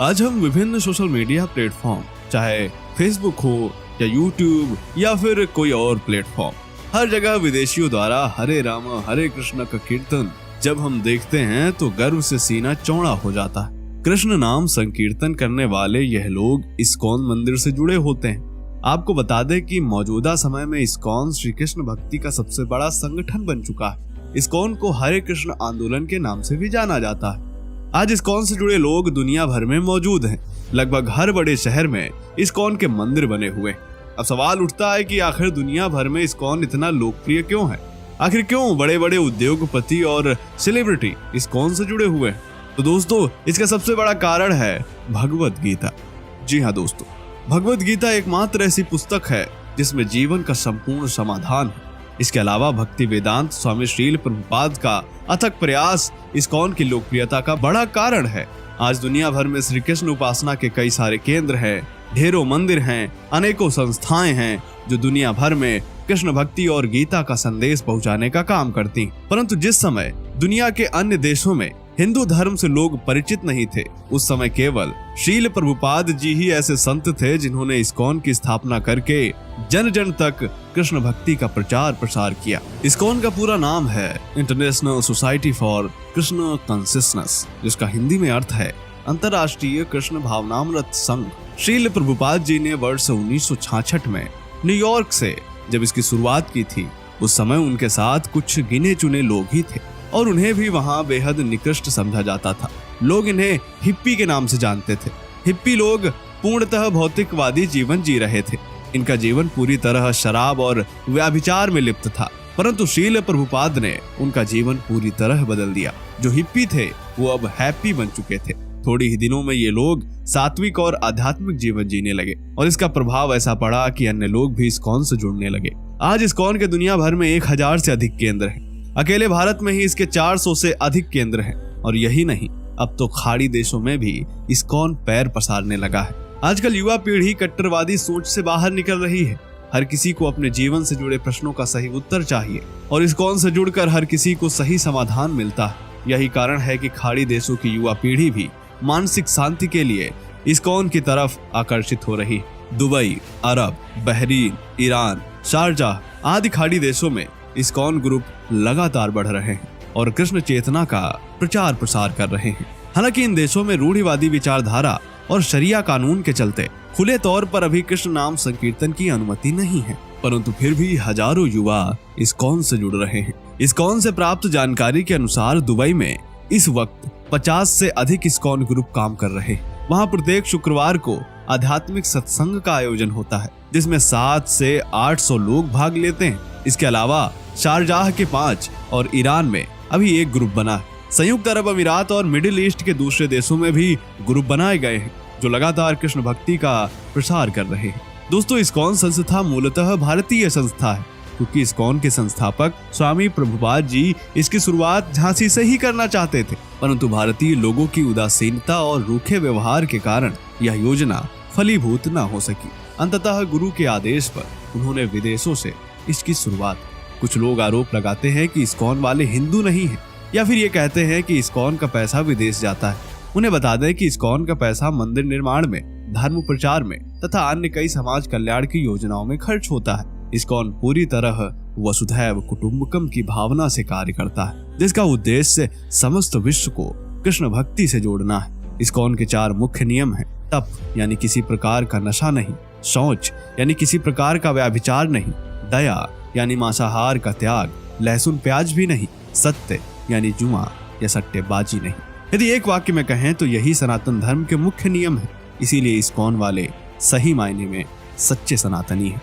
आज हम विभिन्न सोशल मीडिया प्लेटफॉर्म, चाहे फेसबुक हो या यूट्यूब या फिर कोई और प्लेटफॉर्म, हर जगह विदेशियों द्वारा हरे राम हरे कृष्ण का कीर्तन जब हम देखते हैं तो गर्व से सीना चौड़ा हो जाता है। कृष्ण नाम संकीर्तन करने वाले यह लोग इस्कॉन मंदिर से जुड़े होते हैं। आपको बता दें कि मौजूदा समय में इस्कॉन श्री कृष्ण भक्ति का सबसे बड़ा संगठन बन चुका है। इस्कॉन को हरे कृष्ण आंदोलन के नाम से भी जाना जाता है। आज इस्कॉन से जुड़े लोग दुनिया भर में मौजूद हैं। लगभग हर बड़े शहर में इस्कॉन के मंदिर बने हुए हैं। अब सवाल उठता है कि आखिर दुनिया भर में इस्कॉन इतना लोकप्रिय क्यों है? आखिर क्यों बड़े बड़े उद्योगपति और सेलिब्रिटी इस्कॉन से जुड़े हुए हैं? तो दोस्तों, इसका सबसे बड़ा कारण है भगवत गीता। जी हाँ दोस्तों, भगवत गीता एकमात्र ऐसी पुस्तक है जिसमें जीवन का संपूर्ण समाधान है। इसके अलावा भक्ति वेदांत स्वामी श्रील प्रभुपाद का अथक प्रयास इस्कॉन की लोकप्रियता का बड़ा कारण है। आज दुनिया भर में श्री कृष्ण उपासना के कई सारे केंद्र हैं, ढेरों मंदिर हैं, अनेकों संस्थाएं हैं जो दुनिया भर में कृष्ण भक्ति और गीता का संदेश पहुंचाने का काम करती। परंतु जिस समय दुनिया के अन्य देशों में हिंदू धर्म से लोग परिचित नहीं थे, उस समय केवल श्रील प्रभुपाद जी ही ऐसे संत थे जिन्होंने इस्कॉन की स्थापना करके जन जन तक कृष्ण भक्ति का प्रचार प्रसार किया। इस्कॉन का पूरा नाम है international society for Krishna consciousness, जिसका हिंदी में अर्थ है अंतर्राष्ट्रीय कृष्ण भावनामृत संघ। श्रील प्रभुपाद जी ने वर्ष 1966 में न्यूयॉर्क से जब इसकी शुरुआत की थी, उस समय उनके साथ कुछ गिने चुने लोग ही थे और उन्हें भी वहाँ बेहद निकृष्ट समझा जाता था। लोग इन्हें हिप्पी के नाम से जानते थे। हिप्पी लोग पूर्णतः भौतिकवादी जीवन जी रहे थे। इनका जीवन पूरी तरह शराब और व्याभिचार में लिप्त था। परंतु श्रील प्रभुपाद ने उनका जीवन पूरी तरह बदल दिया। जो हिप्पी थे वो अब हैप्पी बन चुके थे। थोड़ी ही दिनों में ये लोग सात्विक और आध्यात्मिक जीवन जीने लगे और इसका प्रभाव ऐसा पड़ा कि अन्य लोग भी इस्कॉन से जुड़ने लगे। आज इस्कॉन के दुनिया भर में 1000 से अधिक केंद्र हैं। अकेले भारत में ही इसके 400 से अधिक केंद्र हैं। और यही नहीं, अब तो खाड़ी देशों में भी इस्कॉन पैर पसारने लगा है। आजकल युवा पीढ़ी कट्टरवादी सोच से बाहर निकल रही है। हर किसी को अपने जीवन से जुड़े प्रश्नों का सही उत्तर चाहिए और इस्कॉन से जुड़कर हर किसी को सही समाधान मिलता है। यही कारण है कि खाड़ी देशों की युवा पीढ़ी भी मानसिक शांति के लिए इस्कॉन की तरफ आकर्षित हो रही है। दुबई, अरब, बहरीन, ईरान, शारजाह आदि खाड़ी देशों में इस्कॉन ग्रुप लगातार बढ़ रहे हैं और कृष्ण चेतना का प्रचार प्रसार कर रहे हैं। हालांकि इन देशों में रूढ़िवादी विचारधारा और शरिया कानून के चलते खुले तौर पर अभी कृष्ण नाम संकीर्तन की अनुमति नहीं है, परंतु फिर भी हजारों युवा इस्कॉन से जुड़ रहे हैं। इस्कॉन से प्राप्त जानकारी के अनुसार दुबई में इस वक्त 50 से अधिक इस्कॉन ग्रुप काम कर रहे हैं। वहाँ प्रत्येक शुक्रवार को आध्यात्मिक सत्संग का आयोजन होता है जिसमें 700 से 800 लोग भाग लेते हैं। इसके अलावा शारजाह के 5 और ईरान में अभी एक ग्रुप बना है। संयुक्त अरब अमीरात और मिडिल ईस्ट के दूसरे देशों में भी ग्रुप बनाए गए हैं जो लगातार कृष्ण भक्ति का प्रसार कर रहे हैं। दोस्तों, इस्कॉन संस्था मूलतः भारतीय संस्था है क्योंकि इस्कॉन के संस्थापक स्वामी प्रभुपाद जी इसकी शुरुआत झांसी से ही करना चाहते थे, परंतु भारतीय लोगों की उदासीनता और रूखे व्यवहार के कारण यह योजना फलीभूत न हो सकी। अंततः गुरु के आदेश पर उन्होंने विदेशों से इसकी शुरुआत। कुछ लोग आरोप लगाते हैं कि इस्कॉन वाले हिंदू नहीं हैं या फिर ये कहते हैं कि इस्कॉन का पैसा विदेश जाता है। उन्हें बता दें कि इस्कॉन का पैसा मंदिर निर्माण में, धर्म प्रचार में तथा अन्य कई समाज कल्याण की योजनाओं में खर्च होता है। इस्कॉन पूरी तरह वसुधैव कुटुंबकम की भावना से कार्य करता है जिसका उद्देश्य समस्त विश्व को कृष्ण भक्ति से जोड़ना है। इस्कॉन के 4 मुख्य नियम हैं। तप यानी किसी प्रकार का नशा नहीं, शौच यानी किसी प्रकार का व्याभिचार नहीं, दया यानी मांसाहार का त्याग, लहसुन प्याज भी नहीं, सत्य यानी जुआ या सट्टेबाजी नहीं। यदि एक वाक्य में कहें तो यही सनातन धर्म के मुख्य नियम है। इसीलिए इस्कॉन वाले सही मायने में सच्चे सनातनी हैं।